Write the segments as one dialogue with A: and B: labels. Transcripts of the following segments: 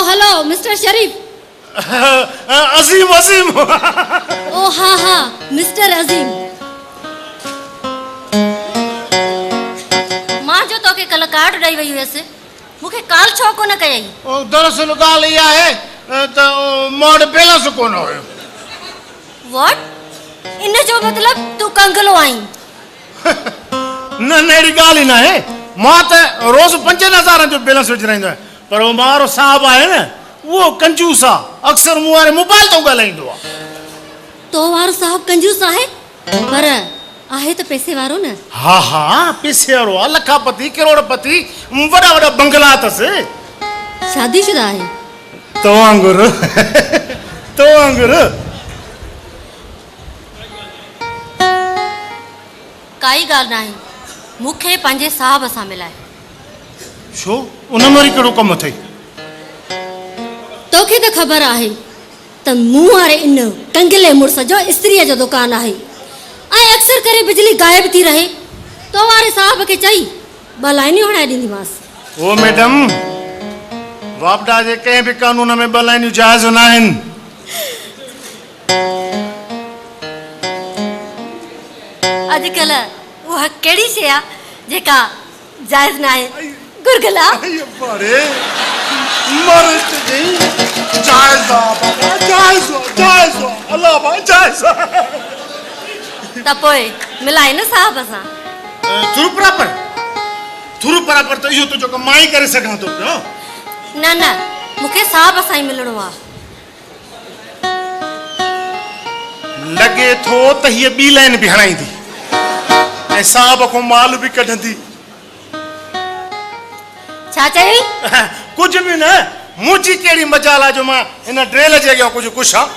A: Hello mister शरीफ।
B: अजीम अजीम।
A: ओ हाँ हाँ mister अजीम। मां जो तो के कल कार्ड ॾेई वई हुयसि, मूंखे काल छो कोन कयई?
B: दरअसल ॻाल्हि इहा आहे त मूं वटि बैलेंस कोन हुयो।
A: व्हाट? इन जो मतलब तू कंगलो आई?
B: न अहिड़ी ॻाल्हि ई न आहे। मां त रोज़ 5000 जो बैलेंस विझी रहंदो आहियां, पर उहो मारो साहब आहे न, उहो कंजूस आहे। अक्सर मूं वारे मोबाइल तो ॻाल्हाईंदो आहे।
A: तो वारो साहब कंजूस आहे, पर आहे त पैसे वारो न।
B: हा हा पैसे वारो आहे, लखापति करोड़पति, वॾा वॾा बंगला अथसि।
A: शादीशुदा आहे?
B: तो वांगुरु तो वांगुरु।
A: काई ॻाल्हि न आहे, मूंखे पंहिंजे साहब सां मिलाए।
B: छो उन में वरी कहिड़ो कमु अथई?
A: तोखे त ख़बर आहे त मूं वारे इन कंगले मुड़ुस जो इस्त्रीअ जो दुकानु आहे ऐं अक्सर करे बिजली गायब थी रहे। तो वारे साहब खे चई ॿ लाइनियूं हणाए ॾींदीमांसि।
B: ओ मैडम, वापडा जे कंहिं बि कानून में 2 लाइनियूं जाइज़ न आहिनि।
A: अॼुकल्ह उहा कहिड़ी शइ आहे जेका जाइज़ न आहे? गुरगला। त पोइ मिलाए न साहब सां।
B: थुर बराबर त इहो तुंहिंजो कमु मां ई करे सघां थो पियो।
A: न न मूंखे साहब सां ई मिलणो आहे।
B: लॻे थो त हीअ ॿी लाइन बि हणाईंदी ऐं साहब खां माल बि कढंदी।
A: छा चई?
B: कुझु बि न, मुंहिंजी कहिड़ी मजाल आहे जो मां हिन ड्रेल जे अॻियां कुझु आहे।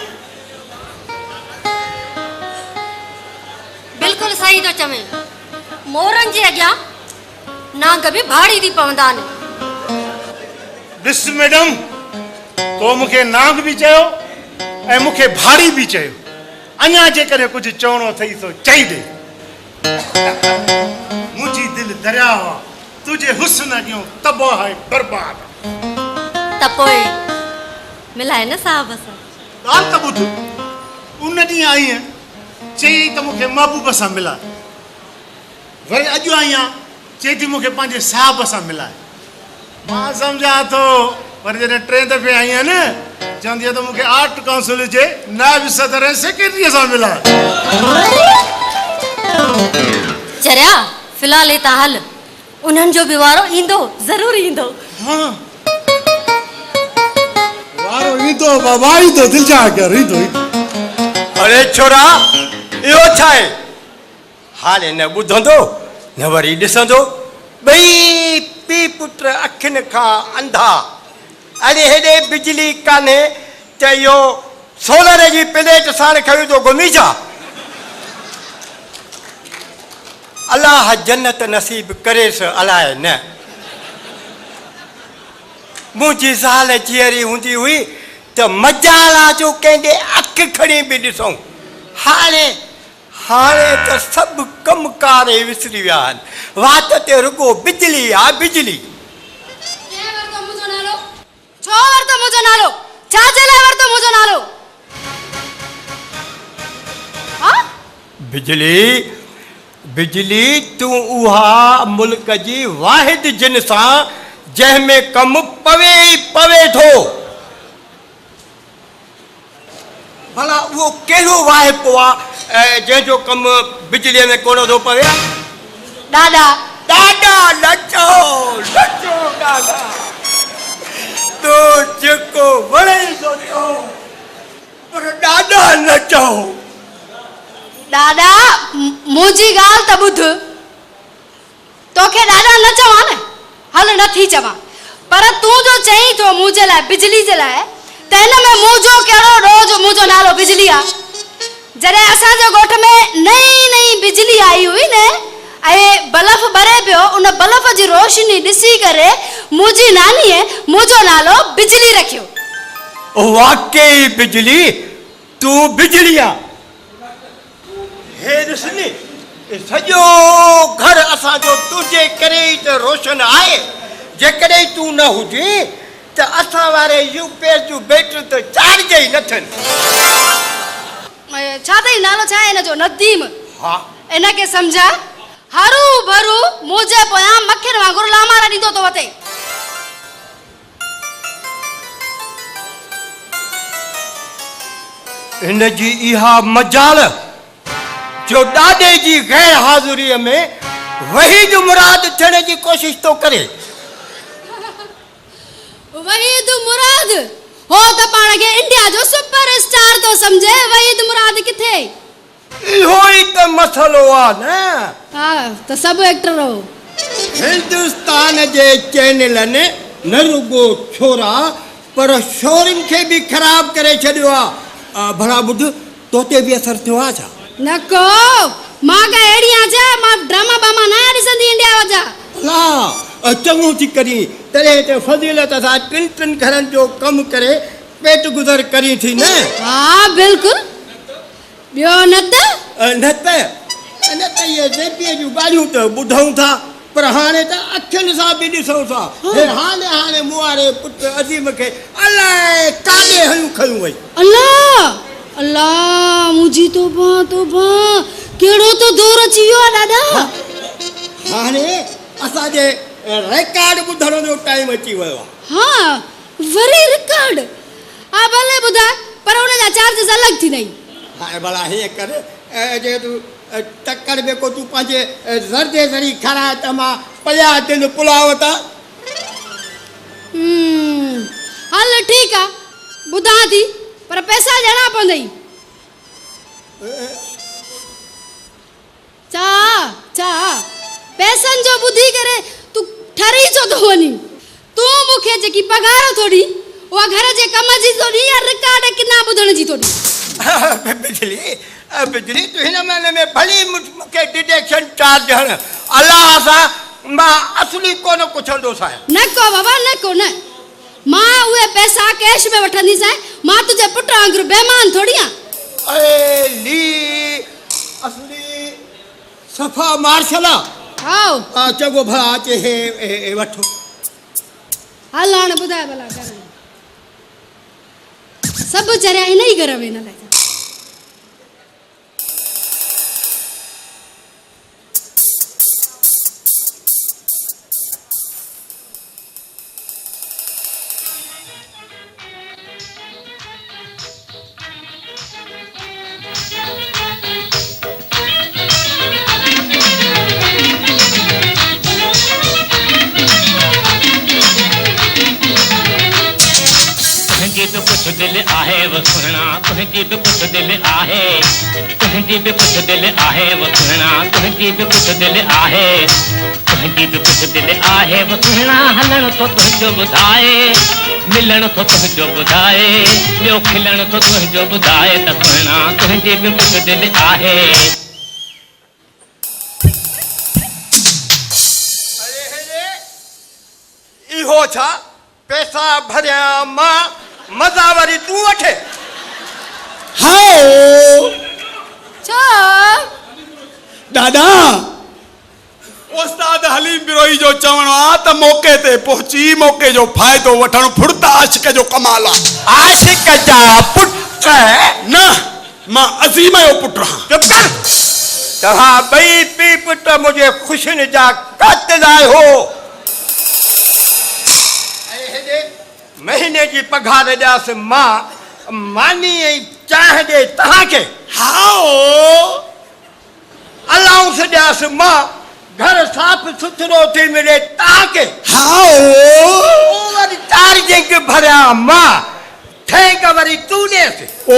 A: बिल्कुलु सही थो चवे, मोरनि जे अॻियां नांग बि भाड़ी थी पवंदा आहिनि।
B: ॾिस मैडम, तो मूंखे नांग बि चयो ऐं मूंखे भाड़ी बि चयो। अञा जेकॾहिं कुझु चवणो अथई तो चई ॾे। मुंहिंजी दिलि दरिया आहे, तुंहिंजे हुस्न ॾियो तबाह आहे बर्बाद।
A: त पोइ मिलाए न साहब सां।
B: ॻाल्हि त ॿुध, उन ॾींहुं आई आहियां चई त मूंखे महबूब सां मिलाए, वरी अॼु आई आहियां चई थी मूंखे पंहिंजे साहब सां मिलाए। मां सम्झां थो, पर जॾहिं 3 दफ़े आई आहियां न, चवंदी आहे त मूंखे आर्ट काउंसिल जे नायब सदर ऐं सेक्रेटरीअ सां मिलाए।
A: चरिया फ़िलहाल हितां हल, उन्हनि जो बि वारो ईंदो, ज़रूरु ईंदो।
B: हाँ वारो ईंदो बाबा, ईंदो दिलि छा कर ईंदो।
C: अरे छोरा, इहो छा आहे? हाणे न ॿुधंदो न वरी ॾिसंदो, ॿई पीउ पुट अखियुनि खां अंधा। अरे हेॾे बिजली कान्हे त इहो सोलर जी प्लेट साण खणी थो घुमी छा? अलाह जन्नत नसीब करेसि अलाए न। मुंहिंजी ज़ाल जीअरी हूंदी हुई त मजाला जो कंहिंजे अखि खणी बि ॾिसूं। हाणे त सभु कमकार विसरी विया आहिनि, वात ते रुगो बिजली आहे बिजली।
A: छो वरितो मुंहिंजो नालो? छा जे लाइ वरितो मुंहिंजो नालो?
C: बिजली तूं उहा मुल्क जी वाहिद जिन्स आहे जंहिंमें कमु पवे ई पवे थो। भला उहो कहिड़ो वाहिपो आहे जंहिंजो कमु बिजलीअ में कोन थो पवे?
A: ॾाॾा
C: ॾाॾा नचो नचो ॾाॾा, तो जेको वणे थो चओ, पर ॾाॾा नचो।
A: ॾाॾा मुंहिंजी ॻाल्हि त ॿुध, तोखे ॾाॾा न चवां न, हल नथी चवां, पर तूं जो चईं थो मुंहिंजे लाइ बिजली जे लाइ, त हिन में मुंहिंजो कहिड़ो रोज़ मुंहिंजो नालो बिजली आहे? जॾहिं असांजे ॻोठ में नई बिजली आई हुई न ऐं बल्ब ॿरे पियो, उन बल्ब जी रोशनी ॾिसी करे मुंहिंजी नानीअ मुंहिंजो नालो बिजली रखियो।
C: वाकई बिजली, तूं बिजली आहे। हे ॾिसनी, सॼो घर असांजो तुंहिंजे करे ई त रोशन आहे। जेकॾहिं तूं न हुजे त त असां वारे यूपीएस जूं बैटरियूं त चार्ज ई नथनि।
A: छा अथई नालो छा आहे हिन जो? नदीम।
C: हा
A: इनखे सम्झा हरू भरू मुंहिंजे पोयां मक्खियुनि वांगुरु लामारा ॾींदो थो वठे।
C: हिन जी इहा मजाल जो ॾाॾे जी गैर हाज़ुरीअ में वहीद मुराद थियण जी कोशिश थो करे।
A: वहीद मुराद हो त पाण खे इंडिया जो सुपरस्टार थो सम्झे। वहीद मुराद किथे?
C: इहो ई त मसलो आहे न।
A: हा त सभु एक्टर हो।
C: हिंदुस्तान जे चैनलनि न रुगो छोरा पर शोरनि खे बि ख़राब करे छॾियो आहे। भला ॿुध तोते बि असर थियो आहे छा?
A: न को मां का अहिड़ी आहियां मां ड्रामा बामा न ॾिसंदी इंडिया जा।
C: हा चङो थी करी तॾहिं त फज़ीलत सां टिनि घरनि जो कमु करे पेट गुज़र करी थी न।
A: हा बिल्कुलु। ॿियो न त
C: इहे ज़ेबीअ जूं ॻाल्हियूं त ॿुधूं था पर हाणे त अखियुनि सां बि ॾिसूं था। हाणे मूं वारे पुट अज़ीम खे अलाए काॾे हयूं खयूं वई।
A: अल्लाह अल्लाह मुंहिंजी तौबा तौबा कहिड़ो त दौर अची वियो आहे ॾाॾा।
C: हाणे असांजे रिकॉर्ड ॿुधण जो टाइम अची वियो आहे।
A: हा वरी रिकॉर्ड? हा भले ॿुधाए पर हुनजा चार्जिस अलॻि थींदई।
C: हाणे भला हीअं कर जे तूं टकर में को तूं पंहिंजे ज़र्दे ज़री खाराए त मां 50 दिन पुलाव था।
A: हल ठीकु आहे ॿुधां थी पर पैसा ॾियणा पवंदई। छा छा पैसनि जो ॿुधी करे तूं ठरी छो थो वञी? तूं मूंखे जेकी पघार थो ॾी उहा घर जे कम जी थो ॾी या रिकॉर्ड किना ॿुधण जी थो ॾी?
C: बिजली तूं हिन महीने में भली मूंखे डिडक्शन चार्ज हण अलाह सां मां असली कोन पुछंदोसि आहियां।
A: न को बाबा न को न मां उहे पैसा कैश में वठंदीसां। मां तुंहिंजे पुट वांगुरु बेईमान थोड़ी आहियां।
C: असली सफ़ा मार्शल आहे। चङो भला अचे हे वठो।
A: हल हाणे ॿुधाए भला सभु चरिया इन ई घर में न लाइ।
D: कुछ दिल आहे वो सुना तुझी भी कुछ दिल आहे तुझी भी कुछ दिल आहे वो सुना तुझी भी कुछ दिल आहे तुझी भी कुछ दिल आहे वो सुना हलण तो तुझो बुधाए मिलण तो तुझो बुधाए ॿियो खिलण तो तुझो बुधाए त सुना तुझी भी कुछ दिल आहे।
C: इहो छा पैसा भरिया मां मज़ा वरी तूं वठे?
E: हाओ
A: छा
E: दादा उस्ताद हलीम बिरोही जो चवणो आहे त मौके ते पहुची मौके जो फ़ाइदो वठणु फुर्त आशिक जो कमाल आहे।
C: आशिक जा पुट
E: न मां अज़ीम जो पुट आहियां।
C: चुप कर। तव्हां ॿई पीउ पुट मुंहिंजे ख़ुशियुनि जा कातिल आहियो। महीने जी पघार ॾियासि मां मानी ऐं चांहि ॾे तव्हांखे।
E: हाओ
C: अलाउंस ॾियासि मां घर साफ़ सुथरो थी मिले तव्हांखे।
E: हाओ
C: वरी चार्जिंग भरिया मां ठेंग वरी तूं ॾेसि।
E: ओ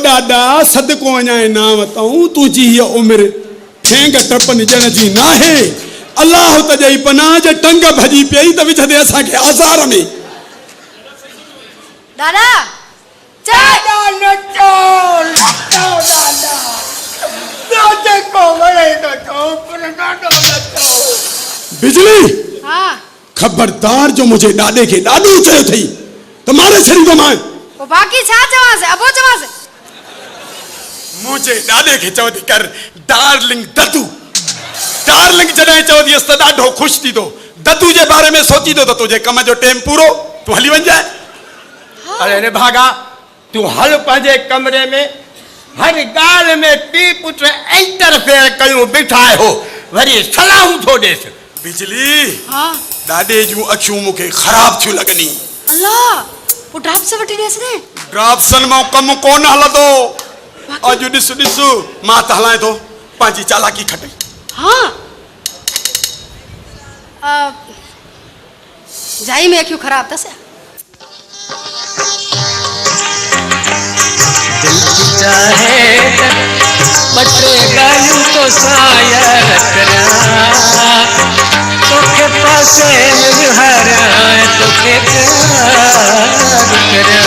E: दादा सदको वञा ना वतऊं तुंहिंजी हीअ उमिरि ठेंग टपनि ॼण जी नाहे। अलाह त ॼई पनाह जे टंग भॼी पई त विच ते असांखे आज़ार में।
A: दादा
C: दादा नचो नचो दादा जेको वणे नचो पर ॾाढो नचो।
E: बिजली
A: हा
E: खबरदार जो मुझे ॾाॾे खे ॾाढो चयो अथई त मारे छॾींदोमांइ।
A: पोइ बाक़ी छा चवांसि अबो चवांसि?
E: मुझे ॾाॾे खे चवंदी कर डार्लिंग ददू। डार्लिंग जॾहिं चवंदी त ॾाढो ख़ुशि थींदो। ददू जे बारे में सोचींदो त तुंहिंजे कम जो टाइम पूरो। तूं हली वञ जाए।
C: अरे रे भागा तूं हल पंहिंजे कमरे में हर ॻाल्हि में पीउ पुट इंटरफेयर कयूं बीठा आहियो वरी सलाहूं थो ॾेसि।
E: बिजली
A: हाँ
E: ॾाॾे जूं अखियूं मूंखे ख़राब थियूं लॻनी।
A: अल्लाह वो ड्राफ्ट से वठी ॾेसि ने।
E: ड्राफ्टसन मां कमु कोन हलंदो। अॼु ॾिस मां त हलाए थो पंहिंजी चालाकी खटे।
A: हाँ जाई में अखियूं ख़राब अथसि।
F: दिल की चाहे बटे गालू तो शायर करा तोखे पासे हरा तोखे प्यार करा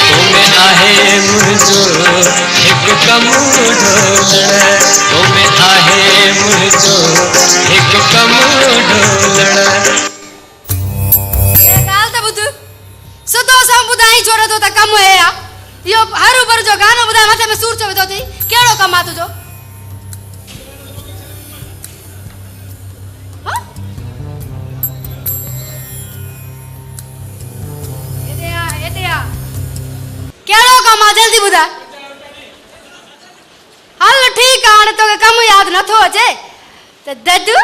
F: तुम्हें आहे मुझो एक कम ढोलण तुम्हें आहे मुझो एक कम ढोलण।
A: सुतो सम ॿुधाई छोड़ो तो त कम है या यो हरू भर जो गानो ॿुधाए मथे में सूर चवे तो थी केड़ो कम आ तुजो। एते आ केड़ो कम आ जल्दी ॿुधाए। हल ठीक आ हाणे तोखे कम याद नथो अचे त ददू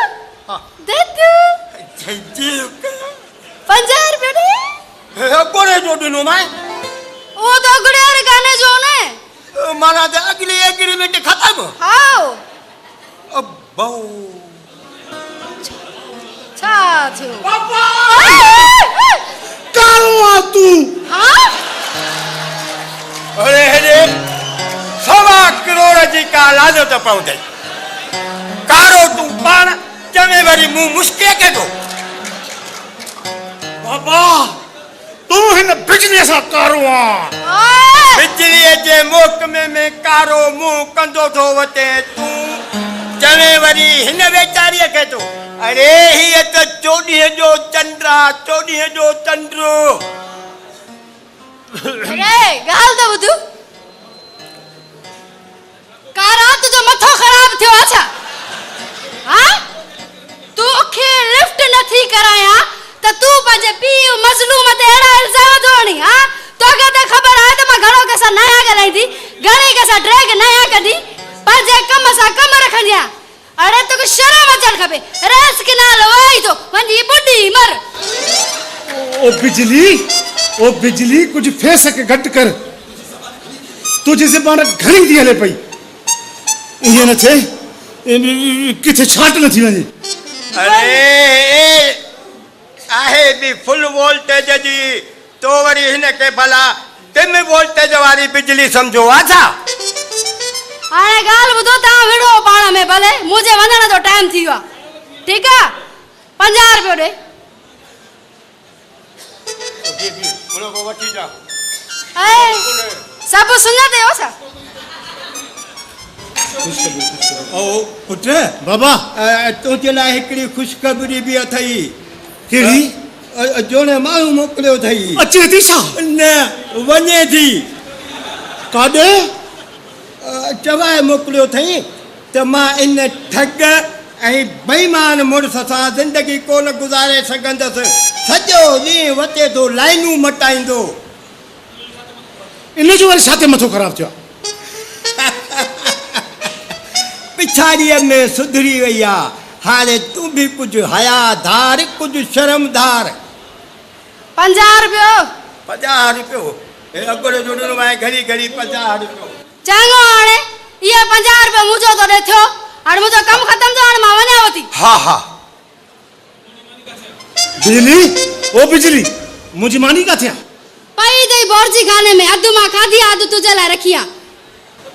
A: ददू 50 रुपया दे
C: कोड़े जो ॾिनो मैं
A: वो तो अगड़े वाले गाने जो ने
C: माना त अगली एग्रीमेंट खत्म।
A: हाओ
C: अब्बो
A: छा थियो
E: पापा कारो आ तू।
A: हाँ
C: अरे हेरे 1.25 करोड़ जी का लाजो त पवंदई कारो तूं पाण चवे वरी मुंह मुश्के के दो।
B: बाबा तू हिन बिजली सां कारो आ।
C: बिजलीअ जे मोकमे में कारो मुंह कंदो थो वटे तूं चवे वरी हिन वेचारीअ खे तो अरे हीअ त 24 जो चंड्रा 24 जो चंड्रो।
A: अरे गाल तो बुधू का रात जो मथो खराब थियो अच्छा। हाँ तू के लिफ्ट नथी कराया त तू पंहिंजे पीउ मजलूम ते अहिड़ा इल्ज़ाम थो हणी। हाँ तोखे त ख़बर आहे त मां घणो कंहिंसां नया ॻाल्हाईंदी घणी कंहिंसां ड्रैग नया कढी पंहिंजे कम सां कम रखंदी आहियां। अड़े तोखे शर्म अचणु खपे रेस किनाल वही थो वञी ॿुॾी मर।
B: ओ बिजली कुछ फेस के घट कर तुझे ज़बान घणी थी हले पई ये न थे किथे छाट न थी वञे।
C: अरे आहे भी फुल वोल्टेज जी तो वरी हिन के भला 3 वोल्टेज वाली बिजली समझो आ छा।
A: हाणे गाल ॿुधो तव्हां विड़ो पाण में भले मुंहिंजे वञण जो टाइम थी वियो आहे ठीक आहे 50 रुपया ॾे।
C: वठी जा
A: सब सुञाते हो छा।
C: ओ पुट
B: बाबा
C: तुंहिंजे लाइ हिकिड़ी ख़ुशख़बरी बि अथई।
B: कहिड़ी
C: जोने माण्हू मोकिलियो अथई।
B: अचे थी छा
C: न वञे थी
B: काॾे
C: चवाए मोकिलियो अथई त मां इन ठग ऐं बेईमान मुड़ुस सां ज़िंदगी कोन गुज़ारे सघंदसि सॼो ॾींहुं वते थो लाइनूं मटाईंदो।
B: इन जो वरी छाते मथो ख़राब थियो
C: पिछाड़ीअ में सुधरी वई आहे हाणे तूं बि कुझु हयादार कुझु शर्मदार।
A: 50 रुपया
C: 50 रुपयो अॻिलो जो ॾिनो आहे घड़ी घड़ी 50 रुपयो।
A: चङो हाणे इहे 50 रुपया मुंहिंजो तो ॾे थियो हाणे मुंहिंजो कमु ख़तमु थियो हाणे मां वञांव थी।
C: हा हा
B: बिजली ओ बिजली मुंहिंजी मानी किथे आहे।
A: पई अथई बोरजी खाने में अधु मां खाधी अधु तुंहिंजे लाइ रखी आहे।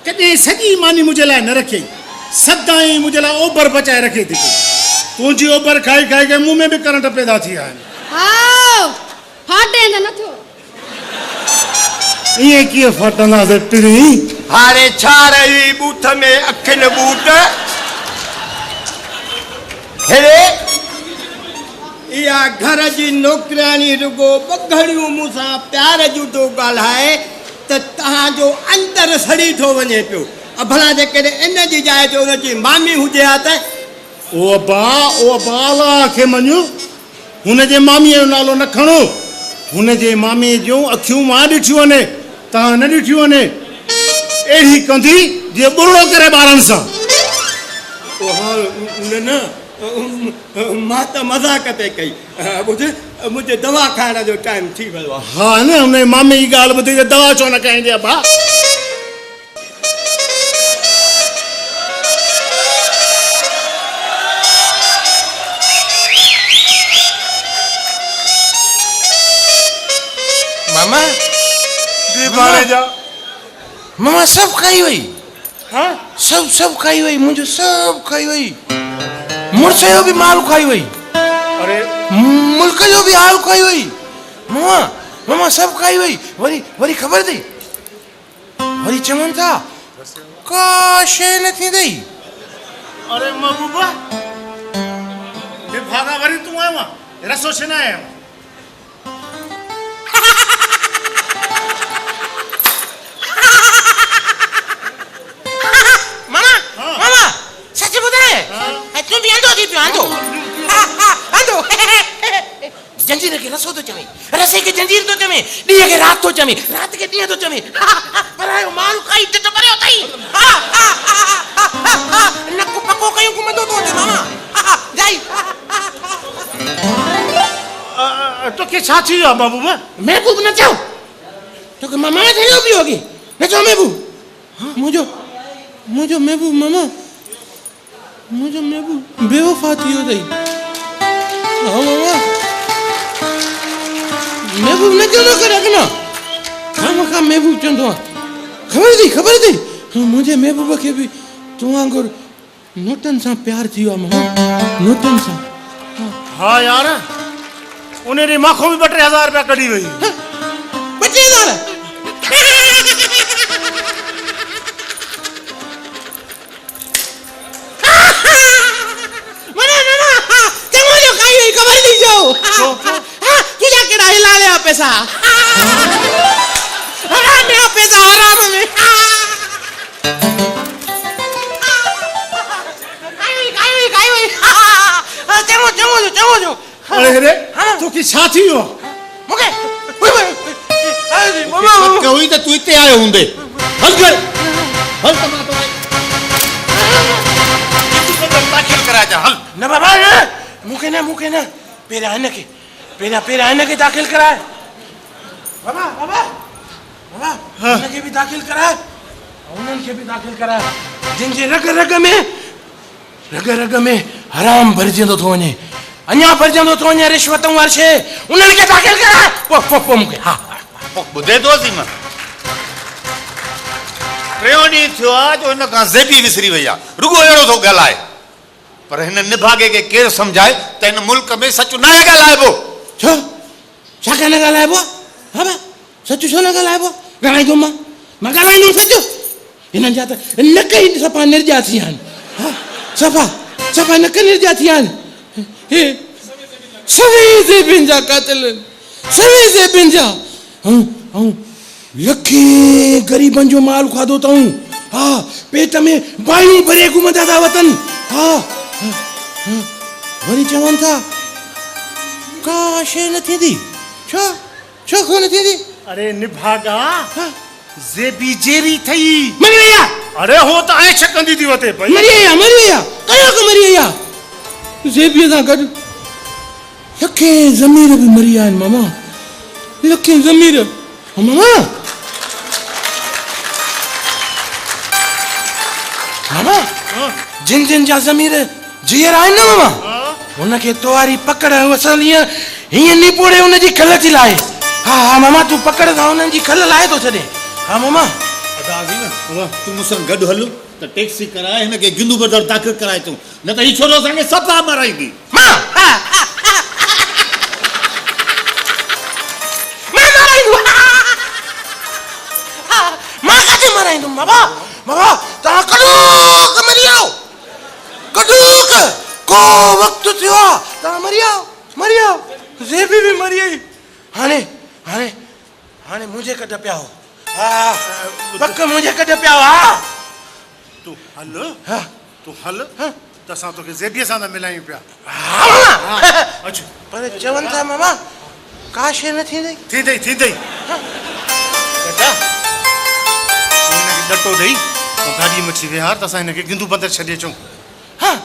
B: कॾहिं सॼी मानी मुंहिंजे लाइ न रखी सदाईं मुंहिंजे लाइ ओभर बचाए रखे थी तुंहिंजी ओभर खाई खाई करे मुंहुं में बि करंट पैदा थी विया आहिनि।
A: हा फाटे त न थियो
B: ईअं कीअं फाटंदासीं टिरी।
C: हाणे छा रही बूथ में अखियुनि बूट हेरे इहा घर जी नौकरानी रुगो ॿ मूंसां प्यार जूं थो ॻाल्हाए त तव्हांजो अंदरि सड़ी थो वञे पियो। भला जेकॾहिं इन जी जाइ ते हुनजी मामी हुजे हा त
B: ओ बाला खे मञो हुनजे मामीअ जो नालो न खणो हुनजे मामीअ जूं अखियूं मां ॾिठियूं आहिनि तव्हां न ॾिठियूं आहिनि अहिड़ी कंदी जीअं बुरो करे ॿारनि सां
C: न मां त मज़ाक ते कई ॿुध मुंहिंजे दवा खाइण जो टाइम थी वियो आहे
B: हा न हुन मामे जी ॻाल्हि ॿुधी त दवा छो न खाईंदी आहे भाउ
G: मामा मामा सब खाई वई
B: हाँ
G: सब खाई वई मुंहिंजो सब खाई वई मुड़ुस जो बि माल खाई वई
B: अरे
G: मुल्क जो बि हाल खाई वई मामा मामा सब खाई वई वरी वरी ख़बर अथई वरी चवनि था का शइ न थींदई
B: अरे महबूबा भागा वरी तूं आयो आहे रसो छो न आयो
G: मामा मामा सच ॿुधाए तूं बि अंधो थी पियो अंधो अंधो जंजीर खे रसो थो चवे रसे खे जंजीर थो चवे ॾींहं खे राति थो चवे राति खे ॾींहं थो चवे पर आयो माल खाई टिट भरियो अथई नक पको कयूं घुमंदो थो अचे मामा जाई
B: तोखे छा थी वियो आहे महबूबा
G: महबूब न चओ तोखे मामा थी पियो अॻे न चओ महबूब मुंहिंजो महबूब मामा मुंहिंजो महबूब बेवफ़ा थी वियो अथई हा मामा महबूब न चवंदो कर अॻिना खां महबूब चवंदो आहे ख़बर अथई मुंहिंजे महबूब खे बि तूं वांगुरु नोटनि सां प्यार थी वियो आहे मामा नोटनि सां
B: हा यार उन ॾींहुं माखो बि 2-3 हज़ार रुपया कढी वई
G: 2-3 तुझा केड़ा हिला लिया पैसा हराम में पैसा हराम में चमो जो
B: अरे रे तोखे छा थी वियो
G: मूंखे
B: हुई त तूं हिते आयो हूंदे हल कर हल त मां तो दाखिल करा जा हल
G: न बाबा मूंखे न पहिरियां हिनखे दाख़िल कराए बाबा हिनखे बि दाख़िल कराए उन्हनि खे बि दाख़िल कराए जिनजे रग में हराम भरिजंदो थो वञे अञा भरिजंदो थो वञे रिश्वतूं वारी शइ उन्हनि खे दाख़िल कराए पोइ मूंखे हा
H: ॿुधे थो असीं मां टियों ॾींहुं थियो आहे जो हिन खां ज़ेबी विसरी वई आहे रुॻो अहिड़ो थो ॻाल्हाए पर हिन निभागे खे केरु सम्झाए त हिन मुल्क में सच न ॻाल्हाइबो
G: छा कान ॻाल्हाइबो हा बा सच छो न ॻाल्हाइबो ॻाल्हाईंदुमि मां ॻाल्हाईंदुमि सच हिननि जा त नक ई सफ़ा निर्जा थी विया आहिनि सफ़ा नक निर्जा थी विया आहिनि हे सभई ज़ेबियुनि जा कातिल सभई ज़ेबियुनि जा ऐं लखे ग़रीबनि जो माल खाधो अथऊं हा पेट में बायूं भरे घुमंदा था वतन हा वरी चवनि था का शइ न थींदी छो कोन थींदी
B: अरे निभागा ज़ेबी जेरी थई
G: मरी वई आहे
B: अरे हो त ऐं छकंदी थी वते भई
G: मरी वई आहे कयो मरी वई आहे ज़ेबीअ सां गॾु लखे ज़मीर बि मरी विया आहिनि मामा लखे ज़मीर मामा जिन जा ज़मीर जीअर आहिनि न मामा उनखे तोवारी पकड़ असल हीअं निपोड़े उनजी खल थी लाहे हा मामा तूं पकड़ सां उन्हनि जी खल लाहे थो छॾे हा मामा
H: तूं मूंसां गॾु हल त टैक्सी कराए हिनखे गिंदू बदर दाख़िल कराए तूं न त हीउ छोरो असांखे सफ़ा माराईंदी
G: मां काथे माराईंदुमि बाबा तव्हां कॾूक मरी आओ कॾूक को वक़्तु थियो आहे तव्हां मरी आओ ज़ेबी बि मरी वई हाणे मुंहिंजे कढ पिया हो हा पक मुंहिंजे कढ पिया हो हा
B: तूं हल त त असां तोखे ज़ेबीअ सां था मिलायूं पिया अचो
G: पर चवनि था मामा का शइ न थींदी
B: थींदई थींदई बेटा हिनखे ॾटो ॾेई ऐं गाॾीअ में थी विहार त असां हिनखे गिंदू बंदर छॾे अचूं
G: हाँ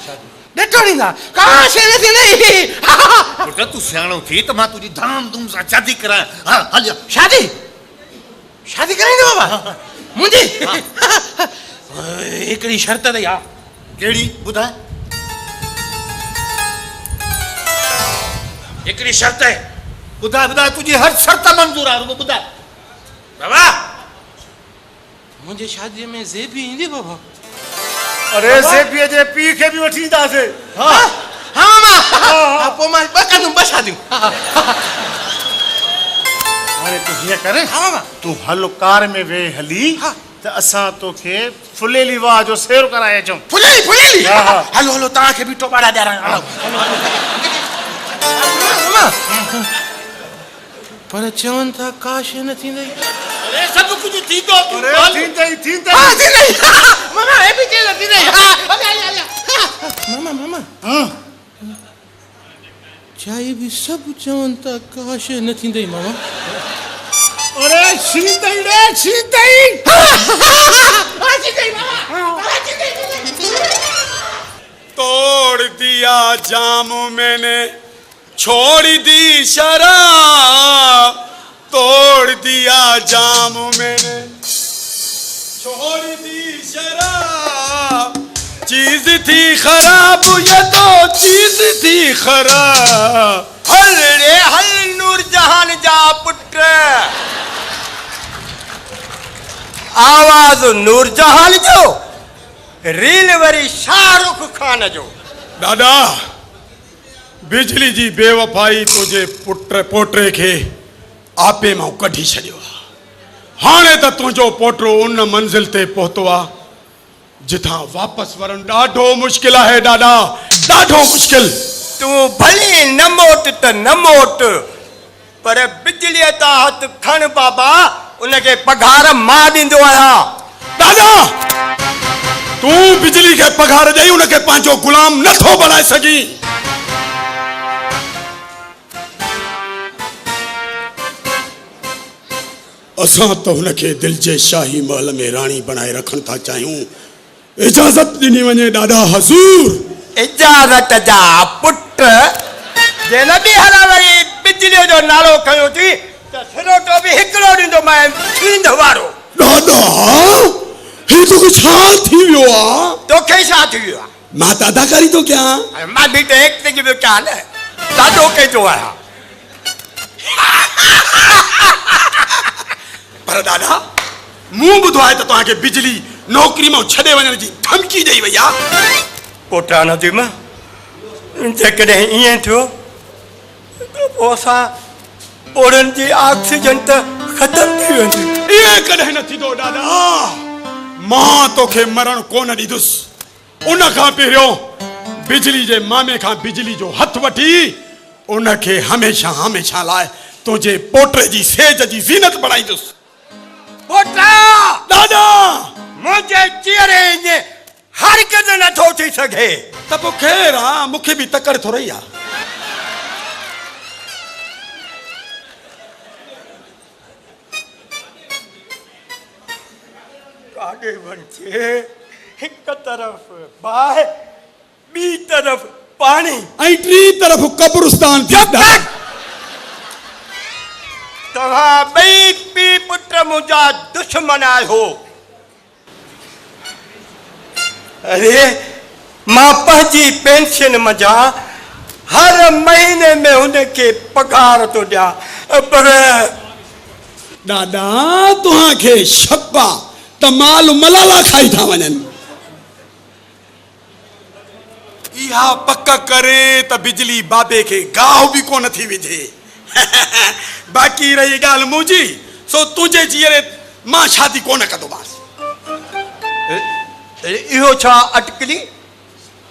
G: ॾटो ॾींदा का शइ न थींदी
H: पुट तूं सियाणो थी त मां तुंहिंजी धाम धूम सां शादी करायां हा हल
G: शादी शादी कराईंदो बाबा मुंहिंजी हिकिड़ी शर्त अथई हा
B: कहिड़ी ॿुधाए
G: हिकिड़ी शर्त आहे
H: ॿुधाए ॿुधाए तुंहिंजी हर शर्त मंज़ूर आहे रुगो ॿुधाए
G: बाबा मुंहिंजी शादीअ में ज़ेबी ईंदी बाबा
B: अरे ज़ेबीअ जे पीउ खे बि वठी ईंदासीं
G: हा हा मां पोइ मां ॿ कंदुमि ॿ शादियूं
B: हाणे तूं हीअं करे
G: हा मामा
B: तूं हल कार में वेह हली त असां तोखे फुलेली वाह जो सेरो कराए अचूं
G: फुलेली फुलेली
B: हा, हा।
G: हलो हलो तव्हांखे बि टोपाड़ा ॾियारां हलो मामा पर चवनि था का शइ न थींदई
H: अरे सभु कुझु थींदो तूं
B: अरे
H: हल।
B: थींदई थींदई
G: हा थींदई मामा हे बि चई थींदई हा हले हले हले मामा मामा
B: हाँ
G: चाहे बि सभु चवनि था का शइ न थींदई मामा
B: अरे शीतई रे शीतई
E: तोड़ दिया जाम मैंने छोड़ दी शराब तोड़ दिया जाम मैंने छोड़ दी शराब चीज थी खराब ये तो चीज थी खराब
C: हल रे हल नूर जहान जा पुट आवाज नूर जहान जो रील वरी शाहरुख खान जो
E: दादा बिजली जी बेवफाई तुझे पुट पोटे खे आपे मां कढी छॾियो आहे हाणे त तुंहिंजो पोटो उन मंज़िल ते पहुतो आहे जिथां वापसि वञणु ॾाढो मुश्किल आहे दादा ॾाढो मुश्किल
C: तूं भली न मोट त न मोट पर बिजलीअ तां हथ खण बाबा उनखे पघार मां ॾींदो आहियां
E: दादा तूं बिजली खे पघार ॾेई उनखे पंहिंजो गुलाम नथो बणाए सघीं असां त हुनखे दिल जे शाही महल में राणी बणाए रखण था चाहियूं इजाज़त ॾिनी वञे ॾाढा हज़ूर
C: इजाज़त जा पुट जे न बि हला वरी बिजलीअ जो नालो खयो थी त सिरोटो बि हिकिड़ो ॾींदो मां थींद वारो
E: दादा ही तोखे छा थी वियो आहे
C: तोखे छा थी वियो आहे
E: मां त अदाकारी थो कयां
C: मां बि त एक्टिंग पियो कयां न ॾाढो कजो आहियां
E: पर दादा मूं ॿुधो आहे त तव्हांखे बिजली नौकरी मां छॾे वञण जी धमकी ॾेई वई आहे
C: पुटा नदीम जेकॾहिं ईअं थियो त पोइ असां ॿोड़नि जी ऑक्सीजन त ख़तम थी वेंदी
E: ईअं कॾहिं न थींदो दादा मां तोखे मरण कोन ॾींदुसि उन खां पहिरियों बिजली जे मामे खां बिजली जो हथ वठी उनखे हमेशह हमेशह लाइ तुंहिंजे पोटे जी सेज जी ज़ीनत बणाईंदुसि
C: पोटा
E: दादा
C: मुंहिंजे चेहरे ईअं हर कदे नथो थी सघे
E: त पोइ ख़ैर आहे मूंखे बि तकड़ थो रही आहे
C: काॾे वञे हिक तरफ़ बाहि ॿी तरफ़ पाणी
E: ऐं टी तरफ़ कब्रिस्तान थी
C: तव्हां ॿई पीउ पुट मुंहिंजा दुश्मन आहियो अरे मां पंहिंजी पेंशन मज़ा हर महीने में हुनखे पघार थो ॾियां पर
E: दादा तव्हांखे शक आहे त माल मलाला खाई था वञनि इहा पक करे त बिजली बाबे खे गाहु बि कोन थी विझे बाक़ी रही ॻाल्हि मुंहिंजी सो तुंहिंजे जीअरे मां शादी कोन कंदोमांसि
C: इहो छा अटकली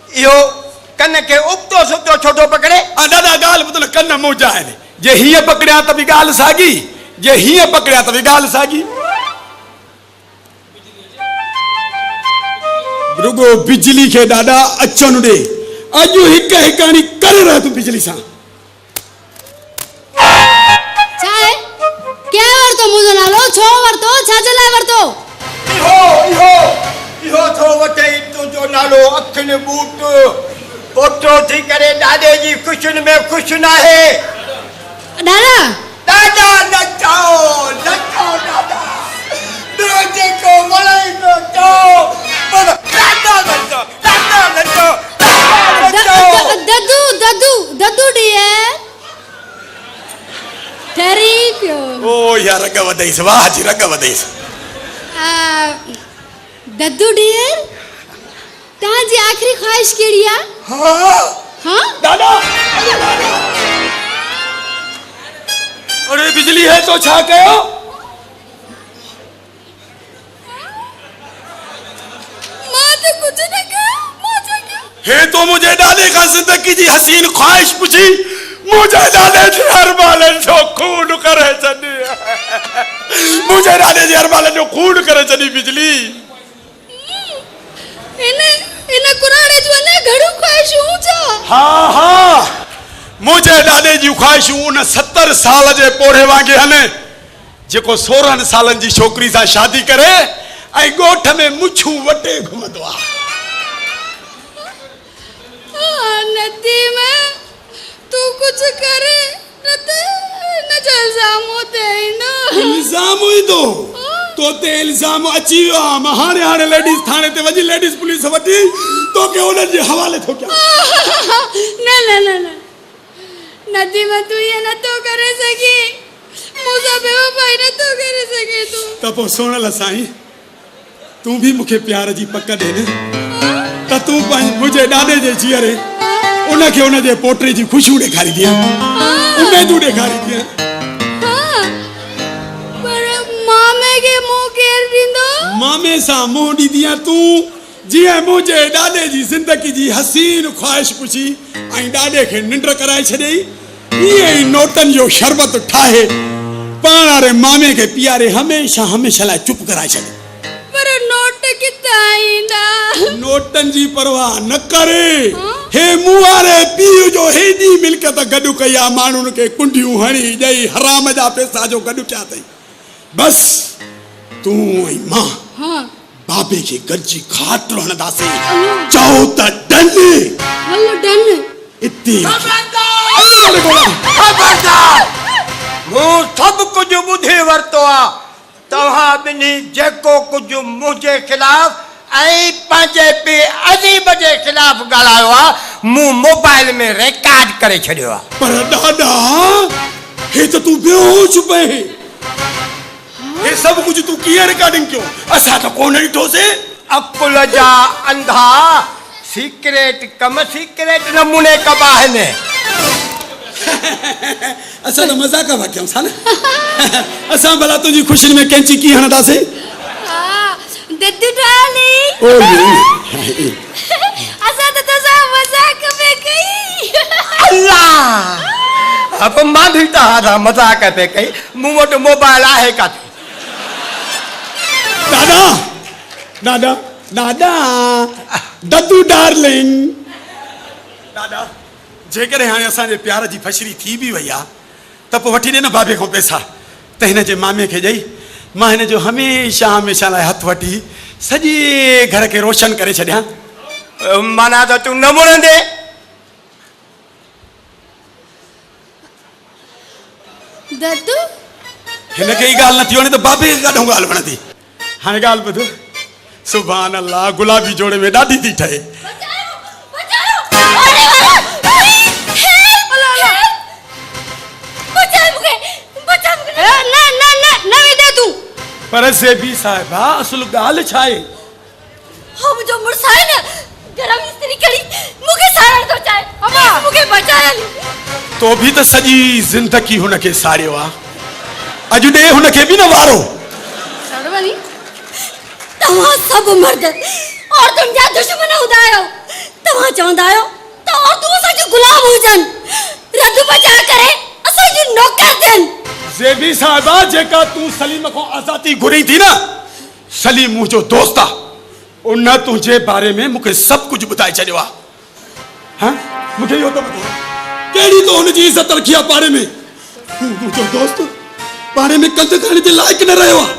C: इहो कन खे उबतो सुबतो छो थो पकड़े
E: दादा ॻाल्हि ॿुध न कन मुंहिंजा आहिनि जे हीअं पकड़िया त बि ॻाल्हि साॻी जे हीअं पकड़िया त बि ॻाल्हि साॻी रुगो बिजली के दादा अचन दे अजु हिक हिकानी कर रहा तू बिजली सा
A: चाहे क्या वरतो मुझे नालो छो वरतो छाजे लाए वरतो
C: इहो थो वठे तुंहिंजो नालो अखियुनि बूट पोटो थी करे ॾाॾे जी ख़ुशियुनि में ख़ुशि न आहे
A: दादा
C: ॾाॾा न चओ ॾाॾा ॿियो जेको वणे थो चओ पर ॾाॾा न चओ
A: ददू ददू ददू डियर ठहरी पियो
E: ओ यार रग वधईस वाह जी रग वधईस
A: दद्दू डियर तव्हांजी आखिरी ख्वाहिश कहिड़ी आहे हाँ
E: दादा अरे बिजली है तो छा कयो
A: मां तो कुछ न कयो
E: हे तो मुझे दादे का जिंदगी जी हसीन ख्वाहिश पूछी मुझे दादे जी हर बालन जो खून करे चनी मुझे दादे जी हर बालन जो खून करे चनी बिजली
A: इन कुराड़े जो ने घड़ू ख्वाहिशूं छा
E: हाँ मुझे दादे जी ख्वाहिशूं उन 70 साल जे पोड़े वांगे हने जेको 16 सालन जी छोकरी सा शादी करे ऐं गोठ में मुछू वटे घुमंदो आ
A: नदी में तू कुछ करे न इल्जाम होते ना
E: इल्जाम हुई तो ते इल्जाम अची वियो आहे मां हाणे लेडीज़ थाने ते वजी लेडीज़ पुलिस वठी तो के उन्हनि जे हवाले थो कयां
A: न नदी में तू ये न तो करे सकी मुझे बेवफाई न तो करे सके तू
E: त पोइ सुण ल साईं तू भी मूंखे प्यार जी पक ॾे न त तूं मुंहिंजे ॾाॾे जे जीअरे उनखे उनजे पोटे जी ख़ुशियूं ॾेखारी ॾियां उमेदूं ॾेखारी ॾियां मामे सां मुंहुं ॾींदीअं तूं जीअं मुंहिंजे ॾाॾे जी ज़िंदगी जी हसीन ख्वाहिश पुछी ऐं ॾाॾे खे निंड कराए छॾियई ईअं ई नोटनि जो शरबत ठाहे पाण वारे मामे खे पीआरे हमेशह लाइ चुप कराए छॾे
A: पर नोट किथां ईंदा
E: नोटनि जी परवाह न करे हे मूं वारे पीउ जो हेॾी मिल्कियत गॾु कई आहे माण्हुनि खे कुंडियूं हणी ॾेई हराम जा पैसा जो गॾु कया अथई बसि तूं ऐं मां बाबे खे गॾिजी खाट हणंदासीं चओ त डन
A: हलो डन
E: इते
C: मूं सभु कुझु ॿुधी वरितो आहे तव्हां ॿिन्ही जेको कुझु मुंहिंजे ख़िलाफ़ ऐं पंहिंजे पीउ अजीब जे ख़िलाफ़ ॻाल्हायो आहे मूं मोबाइल में रिकॉर्ड करे छॾियो आहे
E: पर ॾाॾा हे त तूं बेहोश पए हे सभु कुझु तूं कीअं रिकॉर्डिंग कयो असां त कोन ॾिठोसीं
C: अकुल जा अंधा सीक्रेट कम सीक्रेट नमूने कबा आहिनि
E: असां त मज़ाक पिया कयूं था न असां भला तुंहिंजी ख़ुशी में कैंची कीअं हणंदासीं
A: दद्दू डार्लिंग असां त तोसां मज़ाक में कई
C: अल्लाह अब मां भी तव्हां मज़ाक पे कई मूं वटि मोबाइल आहे काथे
E: दादा दद्दू डार्लिंग दादा जेकॾहिं हाणे असांजे प्यार जी फशरी थी बि वई आहे त पोइ वठी ॾे न बाबे खां पैसा त हिन जे मामे खे ॾेई मां हिन जो हमेशह लाइ हथु वठी सॼे घर खे रोशन करे छॾियां
C: माना त तूं न मुड़ंदे
A: दद्दू
E: हिनखे ई ॻाल्हि न थी वणे त बाबे खे काॾों ॻाल्हि वणंदी हाणे ॻाल्हि ॿुध सुभान अल्लाह गुलाबी जोड़े में ॾाढी थी ठहे पर से भी साहिबा असुल ॻाल्हि छा आहे
A: मुंहिंजो मुड़ुसु आहे न गरम इस्त्री करी मूंखे सारण थो चाहे मूंखे बचाए
E: तो भी त सॼी ज़िंदगी हुनखे साड़ियो आहे अॼु ॾे हुनखे बि न वारो
A: तव्हां सभु मर्द औरतुनि जा दुश्मन हूंदा आहियो तव्हां चवंदा आहियो त औरतूं असांजो गुलाम हुजनि रद बचा करे असांजी नौकर थियनि
E: ज़ेबी साहिबा जेका तूं सलीम खां आज़ादी घुरी थी न सलीम मुंहिंजो दोस्त आहे उन तुंहिंजे बारे में मूंखे सभु कुझु ॿुधाए छॾियो आहे हाँ मूंखे इहो त ॿुधायो कहिड़ी तो हुनजी इज़त रखी आहे पाड़े में मुंहिंजो दोस्त पाड़े में कंध खणण जे लाइक़ु न रहियो आहे